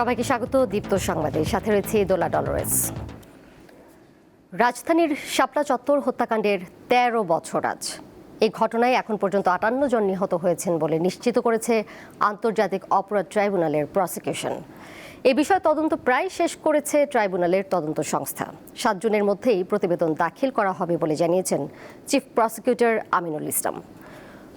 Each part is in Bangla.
সবাইকে স্বাগত। দীপ্ত সংবাদের সাথে রয়েছে দোলা ডলরেস। রাজধানীর শাপলা চত্বর হত্যাকাণ্ডের ১৩ বছর আজ। এই ঘটনায় এখন পর্যন্ত ৫৮ জন নিহত হয়েছেন বলে নিশ্চিত করেছে আন্তর্জাতিক অপরাধ ট্রাইব্যুনালের প্রসিকিউশন। এ বিষয়ে তদন্ত প্রায় শেষ করেছে ট্রাইব্যুনালের তদন্ত সংস্থা। ৭ জুনের মধ্যেই প্রতিবেদন দাখিল করা হবে বলে জানিয়েছেন চিফ প্রসিকিউটর আমিনুল ইসলাম।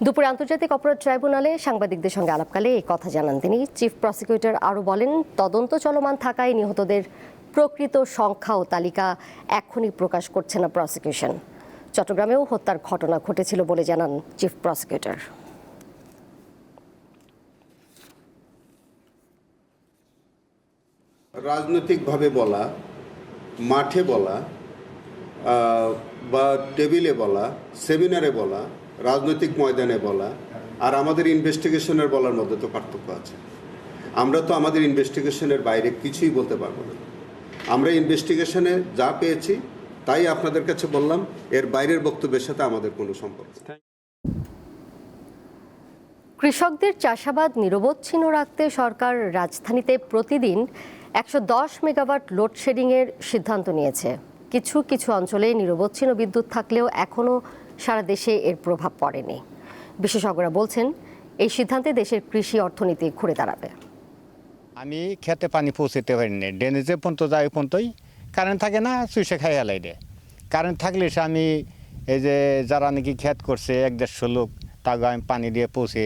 দুপুরে আন্তর্জাতিক অপরাধ ট্রাইব্যুনালে সাংবাদিকদের সঙ্গে আলাপকালে এই কথা জানান তিনি। চিফ প্রসিকিউটর আরও বলেন, তদন্ত চলমান থাকায় নিহতদের প্রকৃত সংখ্যা ও তালিকা এখনই প্রকাশ করছে না প্রসিকিউশন। চট্টগ্রামেও হত্যার ঘটনা ঘটেছিল বলে জানান চিফ প্রসিকিউটর। রাজনৈতিকভাবে বলা, মাঠে বলা বা টেবিলে বলা, সেমিনারে বলা, রাজনৈতিক ময়দানে বলা আর আমাদের ইনভেস্টিগেশনের বলার মধ্যে তো পার্থক্য আছে। আমরা তো আমাদের ইনভেস্টিগেশনের বাইরে কিছুই বলতে পারবো না। আমরা ইনভেস্টিগেশনে যা পেয়েছি তাই আপনাদের কাছে বললাম, এর বাইরের বক্তব্যের সাথে আমাদের কোনো সম্পর্ক নেই। কৃষকদের চাষাবাদ নিরবচ্ছিন্ন রাখতে সরকার রাজধানীতে প্রতিদিন ১১০ মেগাওয়াট লোডশেডিংয়ের সিদ্ধান্ত নিয়েছে। কিছু কিছু অঞ্চলে নিরবচ্ছিন্ন বিদ্যুৎ থাকলেও এখনও সারা দেশে এর প্রভাব পড়েনি। বিশেষজ্ঞরা বলছেন, এই সিদ্ধান্তে দেশের কৃষি অর্থনীতি ঘুরে দাঁড়াবে। আমি খেতে পানি পৌঁছতে পারিনি, ড্রেনেজে পর্যন্ত যাই পর্যন্তই কারেন্ট থাকে না, চুষে খাই এলাই রে। কারেন্ট থাকলে সে আমি এই যে যারা নাকি ক্ষেত করছে ১-১৫০ লোক, তাকে আমি পানি দিয়ে পৌঁছে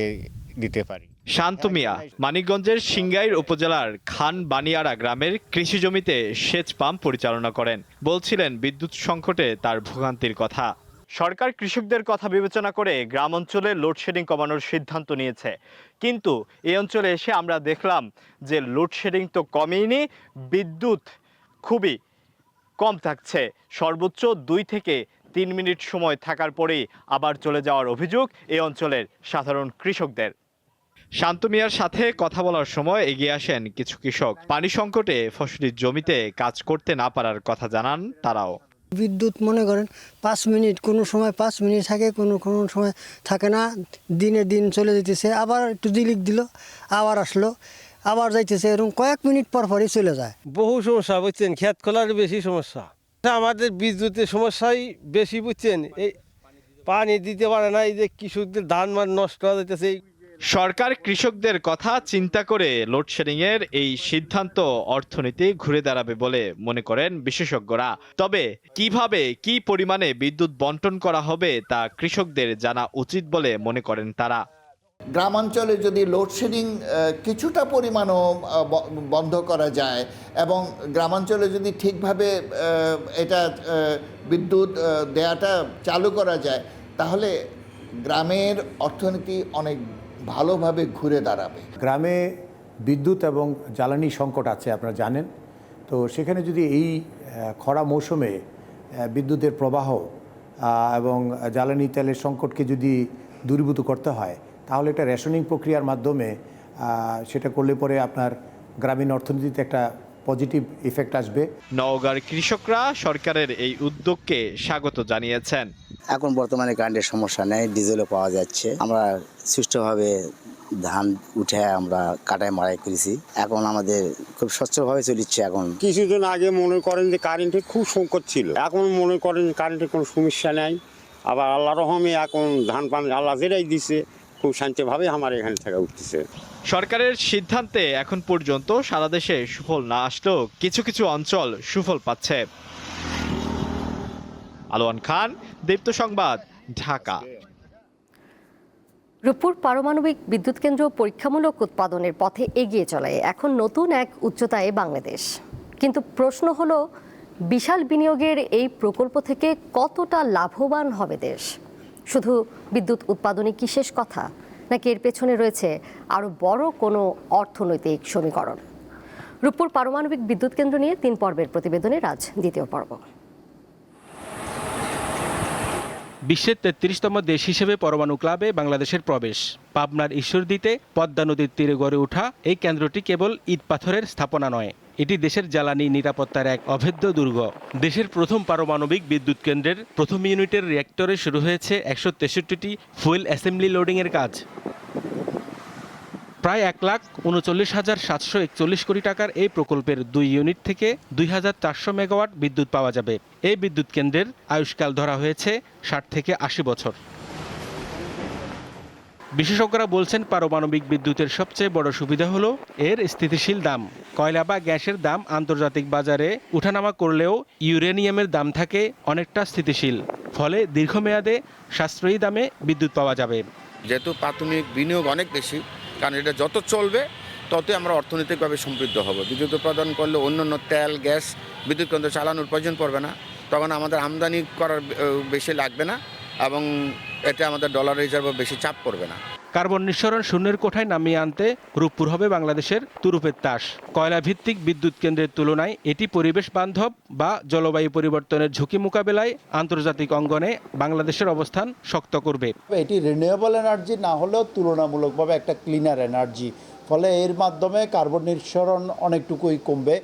দিতে পারি। শান্ত মিয়া মানিকগঞ্জের সিংগাইর উপজেলার খান বানিয়ারা গ্রামের কৃষি জমিতে সেচ পাম্প পরিচালনা করেন। বলছিলেন বিদ্যুৎ সংকটে তার ভোগান্তির কথা। সরকার কৃষকদের কথা বিবেচনা করে গ্রাম অঞ্চলে লোডশেডিং কমানোর সিদ্ধান্ত নিয়েছে, কিন্তু এই অঞ্চলে এসে আমরা দেখলাম যে লোডশেডিং তো কমেইনি, বিদ্যুৎ খুবই কম থাকছে। সর্বোচ্চ ২ থেকে ৩ মিনিট সময় থাকার পরেই আবার চলে যাওয়ার অভিযোগ এই অঞ্চলের সাধারণ কৃষকদের। শান্ত মিয়ার সাথে কথা বলার সময় এগিয়ে আসেন কিছু কৃষক। পানি সংকটে ফসলের জমিতে কাজ করতে না পারার কথা জানান তারাও। বিদ্যুৎ মনে করেন ৫ মিনিট, কোনো সময় ৫ মিনিট থাকে, কোনো সময় থাকে না। দিনে দিন চলে যেতেছে, আবার একটু দিলিক দিল, আবার আসলো, আবার যাইতেছে, এরকম কয়েক মিনিট পর পরই চলে যায়। বহু সমস্যা বুঝছেন, ক্ষেত খোলার বেশি সমস্যা। আমাদের বিদ্যুতের সমস্যাই বেশি বুঝছেন, এই পানি দিতে পারে না, এই যে কৃষকদের ধান মান নষ্ট হয়ে যাইতেছে। সরকার কৃষকদের কথা চিন্তা করে লোডশেডিং এর এই সিদ্ধান্ত অর্থনীতি ঘুরে দাঁড়াবে বলে মনে করেন বিশেষজ্ঞরা। তবে কিভাবে কি পরিমাণে বিদ্যুৎ বন্টন করা হবে তা কৃষকদের জানা উচিত বলে মনে করেন তারা। গ্রামাঞ্চলে যদি লোডশেডিং কিছুটা পরিমাণও বন্ধ করা যায় এবং গ্রামাঞ্চলে যদি ঠিকভাবে এটা বিদ্যুৎ দেয়াটা চালু করা যায়, তাহলে গ্রামের অর্থনীতি অনেক ভালোভাবে ঘুরে দাঁড়াবে। গ্রামে বিদ্যুৎ এবং জ্বালানি সংকট আছে, আপনারা জানেন। তো সেখানে যদি এই খরা মৌসুমে বিদ্যুতের প্রবাহ এবং জ্বালানি তেলের সংকটকে যদি দূরীভূত করতে হয়, তাহলে একটা রেশনিং প্রক্রিয়ার মাধ্যমে সেটা করলে পরে আপনার গ্রামীণ অর্থনীতিতে একটা পজিটিভ ইফেক্ট আসবে। নওগাঁর কৃষকরা সরকারের এই উদ্যোগকে স্বাগত জানিয়েছেন। এখন বর্তমানে কারেন্টের সমস্যা নেই, ডিজেলও পাওয়া যাচ্ছে। আমরা সুষ্ঠুভাবে ধান উঠে আমরা কাটাই মারাই করেছি, এখন আমাদের খুব স্বচ্ছভাবে চলিচ্ছে। এখন কিছুদিন আগে মনে করেন যে কারেন্টের খুব সংকট ছিল, এখন মনে করেন কারেন্টের কোনো সমস্যা নেই। আবার আল্লাহ রহমে এখন ধান পানি আল্লাহ যেটাই দিচ্ছে, খুব শান্তিভাবে আমার এখানে থেকে উঠতেছে। সরকারের সিদ্ধান্তে এখন পর্যন্ত সারা দেশে সুফল না আসলেও কিছু কিছু অঞ্চল সুফল পাচ্ছে। আলোয়ান খান, দীপ্ত সংবাদ, ঢাকা। রূপপুর পারমাণবিক বিদ্যুৎ কেন্দ্র পরীক্ষামূলক উৎপাদনের পথে এগিয়ে চলে এখন নতুন এক উচ্চতায় বাংলাদেশ। কিন্তু প্রশ্ন হলো, বিশাল বিনিয়োগের এই প্রকল্প থেকে কতটা লাভবান হবে দেশ? শুধু বিদ্যুৎ উৎপাদনে কি শেষ কথা, নাকি এর পেছনে রয়েছে আরও বড় কোনো অর্থনৈতিক সমীকরণ? রূপপুর পারমাণবিক বিদ্যুৎ কেন্দ্র নিয়ে ৩ পর্বের প্রতিবেদনের আজ দ্বিতীয় পর্ব। বিশ্বের ৩৩তম দেশ হিসেবে পরমাণু ক্লাবে বাংলাদেশের প্রবেশ। পাবনার ঈশ্বরদীতে পদ্মা নদীর তীরে গড়ে ওঠা এই কেন্দ্রটি কেবল ইট পাথরের স্থাপনা নয়, এটি দেশের জ্বালানি নিরাপত্তার এক অভেদ্য দুর্গ। দেশের প্রথম পারমাণবিক বিদ্যুৎ কেন্দ্রের প্রথম ইউনিটের রিঅ্যাক্টরে শুরু হয়েছে ১৬৩টি ফুয়েল অ্যাসেম্বলি লোডিংয়ের কাজ। প্রায় 1,39,741 কোটি টাকার এই প্রকল্পের 2 ইউনিট থেকে 2,400 মেগাওয়াট বিদ্যুৎ পাওয়া যাবে। এই বিদ্যুৎ কেন্দ্রের আয়ুষ্কাল ধরা হয়েছে 60 থেকে 80 বছর। বিশেষজ্ঞরা বলছেন, পারমাণবিক বিদ্যুতের সবচেয়ে বড় সুবিধা হলো এর স্থিতিশীল দাম। কয়লা বা গ্যাসের দাম আন্তর্জাতিক বাজারে ওঠানামা করলেও ইউরেনিয়ামের দাম থাকে অনেকটা স্থিতিশীল, ফলে দীর্ঘমেয়াদে সাশ্রয়ী দামে বিদ্যুৎ পাওয়া যাবে। যেহেতু প্রাথমিক বিনিয়োগ অনেক বেশি, কারণ এটা যত চলবে ততই আমরা অর্থনৈতিকভাবে সমৃদ্ধ হব। বিদ্যুৎ উৎপাদন করলে অন্যান্য তেল, গ্যাস, বিদ্যুৎ কেন্দ্র চালানোর প্রয়োজন পড়বে না, তখন আমাদের আমদানি করার বেশি লাগবে না এবং এতে আমাদের ডলার রিজার্ভও বেশি চাপ পড়বে না। কার্বন নিঃসরণ শূন্যের কোঠায় নামিয়ে আনতে রূপপুর হবে বাংলাদেশের তুরুপের তাস। কয়লা ভিত্তিক বিদ্যুৎ কেন্দ্রের তুলনায় এটি পরিবেশ বান্ধব বা জলবায়ু পরিবর্তনের ঝুঁকি মোকাবেলায় আন্তর্জাতিক অঙ্গনে বাংলাদেশের অবস্থান শক্ত করবে। এটি রিনিউয়েবল এনার্জি না হলেও তুলনামূলকভাবে একটা ক্লিনার এনার্জি, ফলে এর মাধ্যমে কার্বন নিঃসরণ অনেকটুকুই কমবে।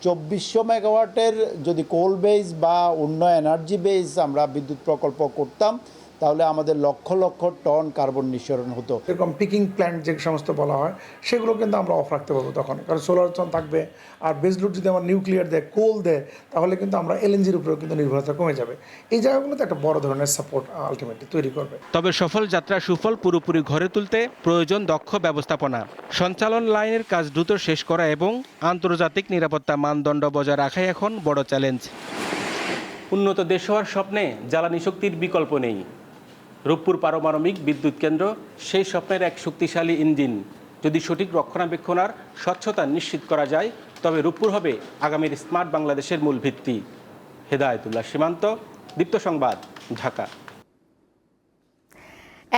2400 মেগাওয়াটের যদি কোল বেস বা অন্য এনার্জি বেস আমরা বিদ্যুৎ প্রকল্প করতাম, তাহলে আমাদের লক্ষ লক্ষ টন কার্বন নিঃসরণ হতো। এরকম পিকিং প্ল্যান্ট যে সমস্ত বলা হয় সেগুলো কিন্তু আমরা অফ রাখতে পারবো তখন, কারণ সোলার থাকবে। আর বেস লোড যদি আমার নিউক্লিয়ার দেয়, কোল দেয়, তাহলে কিন্তু আমরা এলএনজির উপরেও কিন্তু নির্ভরতা কমে যাবে। এই জায়গাগুলোতে একটা বড় ধরনের সাপোর্ট আলটিমেটলি তৈরি করবে। তবে সফল যাত্রা সুফল পুরোপুরি ঘরে তুলতে প্রয়োজন দক্ষ ব্যবস্থাপনা, সঞ্চালন লাইনের কাজ দ্রুত শেষ করা এবং আন্তর্জাতিক নিরাপত্তা মানদণ্ড বজায় রাখাই এখন বড় চ্যালেঞ্জ। উন্নত দেশ হওয়ার স্বপ্নে জ্বালানি শক্তির বিকল্প নেই। রূপপুর পারমাণবিক বিদ্যুৎ কেন্দ্র সেই স্বপ্নের এক শক্তিশালী ইঞ্জিন। যদি সঠিক রক্ষণাবেক্ষণ আর স্বচ্ছতা নিশ্চিত করা যায়, তবে রূপপুর হবে আগামীর স্মার্ট বাংলাদেশের মূল ভিত্তি। হেদায়েতুল্লাহ সীমান্ত, দীপ্ত সংবাদ, ঢাকা।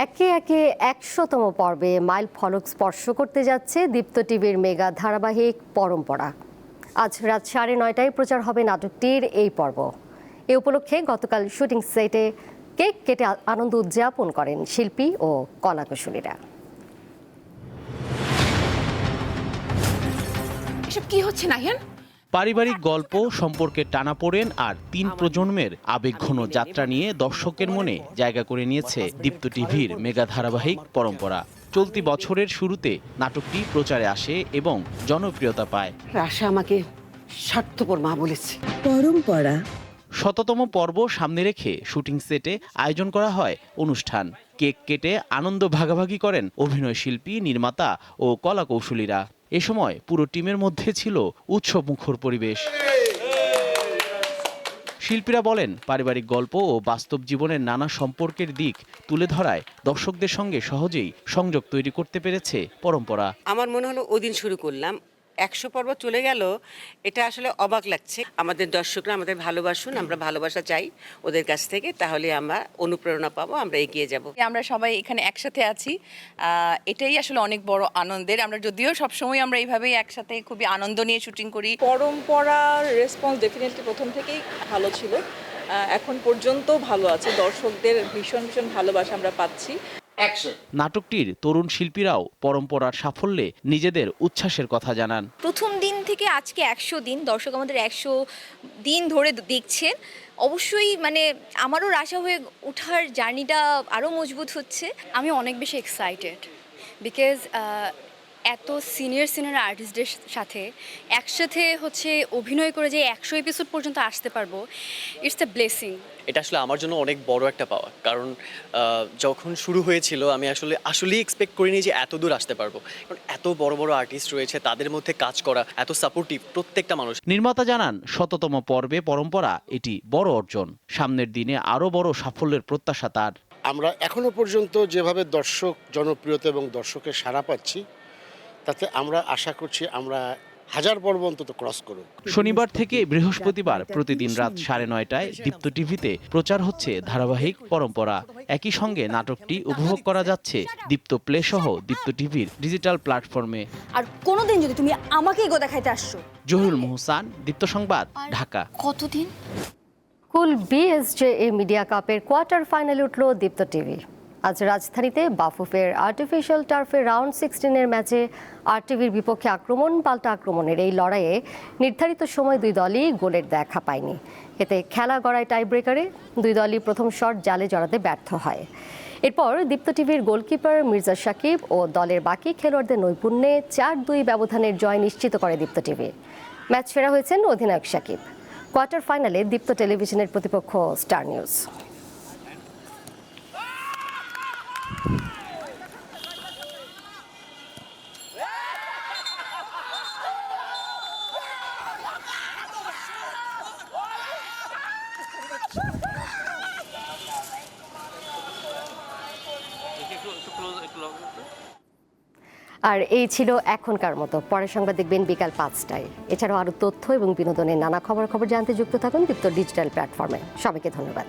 একে একে 100তম পর্বে মাইল ফলক স্পর্শ করতে যাচ্ছে দীপ্ত টিভির মেগা ধারাবাহিক পরম্পরা। আজ রাত 9:30টায় প্রচার হবে নাটকটির এই পর্ব। এ উপলক্ষে গতকাল শুটিং সেটে কেক কেটে আনন্দ উদযাপন করেন শিল্পী ও কলাকুশলীরা। এসব কি হচ্ছে নাহিয়ান? পারিবারিক গল্প, সম্পর্কের টানাপোড়েন আর 3 প্রজন্মের আবেগঘন যাত্রা নিয়ে দর্শকের মনে জায়গা করে নিয়েছে দীপ্ত টিভির মেগা ধারাবাহিক পরম্পরা। চলতি বছরের শুরুতে নাটকটি প্রচারে আসে এবং জনপ্রিয়তা পায়। রাশা আমাকে স্বার্থপর মা বলেছে। পরম্পরা 100তম পর্ব সামনে রেখে শুটিং সেটে আয়োজন করা হয় অনুষ্ঠান। কেক কেটে আনন্দ ভাগাভাগি করেন অভিনয় শিল্পী, নির্মাতা ও কলাকৌশলীরা। এ সময় পুরো টিমের মধ্যে ছিল উৎসবমুখর পরিবেশ। শিল্পীরা বলেন, পারিবারিক গল্প ও বাস্তব জীবনের নানা সম্পর্কের দিক তুলে ধরায় দর্শকদের সঙ্গে সহজেই সংযোগ তৈরি করতে পেরেছে পরম্পরা। আমার মনে হলো ওদিন শুরু করলাম, 100 পর্ব চলে গেল, এটা আসলে অবাক লাগছে। আমাদের দর্শকরা আমাদের ভালোবাসুন, আমরা ভালোবাসা চাই ওদের কাছ থেকে, তাহলে আমরা অনুপ্রেরণা পাবো, আমরা এগিয়ে যাব। আমরা সবাই এখানে একসাথে আছি, এটাই আসলে অনেক বড় আনন্দের। আমরা যদিও সবসময় আমরা এইভাবেই একসাথে খুবই আনন্দ নিয়ে শুটিং করি। পরম্পরার রেসপন্স ডেফিনেটলি প্রথম থেকেই ভালো ছিল, এখন পর্যন্ত ভালো আছে। দর্শকদের ভীষণ ভীষণ ভালোবাসা আমরা পাচ্ছি। নাটকটির তরুণ শিল্পীরাও পরম্পরার সাফল্যে নিজেদের উচ্ছ্বাসের কথা জানান। প্রথম দিন থেকে আজকে 100 দিন দর্শক আমাদের 100 দিন ধরে দেখছেন। অবশ্যই মানে আমারও আশা হয়ে ওঠার জার্নিটা আরও মজবুত হচ্ছে। আমি অনেক বেশি এক্সাইটেড বিকজ এত সিনিয়র আর্টিস্টদের সাথে একসাথে অভিনয় করে যে 100 এপিসোড পর্যন্ত আসতে পারবো, ইটস এ ব্লেসিং। এটা আসলে আমার জন্য অনেক বড় একটা পাওয়া, কারণ যখন শুরু হয়েছিল আমি আসলেই এক্সপেক্ট করিনি যে এত দূর আসতে পারবো। কারণ এত বড় বড় আর্টিস্ট রয়েছে, তাদের মধ্যে কাজ করা, এত সাপোর্টিভ প্রত্যেকটা মানুষ। নির্মাতা জানান, 100তম পর্বে পরম্পরা এটি বড় অর্জন। সামনের দিনে আরও বড় সাফল্যের প্রত্যাশা তার। আমরা এখনো পর্যন্ত যেভাবে দর্শক জনপ্রিয়তা এবং দর্শকের সাড়া পাচ্ছি, তাতে আমরা আশা করছি আমরা 1000 পর্ব অন্তত ক্রস করব। শনিবার থেকে বৃহস্পতিবার প্রতিদিন রাত 9:30টায় দীপ্ত টিভিতে প্রচার হচ্ছে ধারাবাহিক পরম্পরা। একই সঙ্গে নাটকটি উপভোগ করা যাচ্ছে দীপ্ত প্লে সহ দীপ্ত টিভির ডিজিটাল প্ল্যাটফর্মে। আর কোনোদিন যদি তুমি আমাকে এগো দেখাইতে আসছো। জহিরুল মোহসান, দীপ্ত সংবাদ, ঢাকা। কতদিন? কুল বিএসজেএ মিডিয়া কাপের কোয়ার্টার ফাইনালে উঠল দীপ্ত টিভি। আজ রাজধানীতে বাফুফের আর্টিফিশিয়াল টার্ফে রাউন্ড 16-এর ম্যাচে আরটিভির বিপক্ষে আক্রমণ পাল্টা আক্রমণের এই লড়াইয়ে নির্ধারিত সময় দুই দলই গোলের দেখা পায়নি। এতে খেলা গড়ায় টাই ব্রেকারে। দুই দলই প্রথম শট জালে জড়াতে ব্যর্থ হয়। এরপর দীপ্ত টিভির গোলকিপার মির্জা সাকিব ও দলের বাকি খেলোয়াড়দের নৈপুণ্যে 4-2 ব্যবধানের জয় নিশ্চিত করে দীপ্ত টিভি। ম্যাচ সেরা হয়েছেন অধিনায়ক সাকিব। কোয়ার্টার ফাইনালে দীপ্ত টেলিভিশনের প্রতিপক্ষ স্টার নিউজ। আর এই ছিল এখনকার মতো। পরের সংবাদ দেখবেন বিকাল 5টায়। এছাড়াও আরও তথ্য এবং বিনোদনের নানা খবর জানতে যুক্ত থাকুন দীপ্ত ডিজিটাল প্ল্যাটফর্মে। সবাইকে ধন্যবাদ।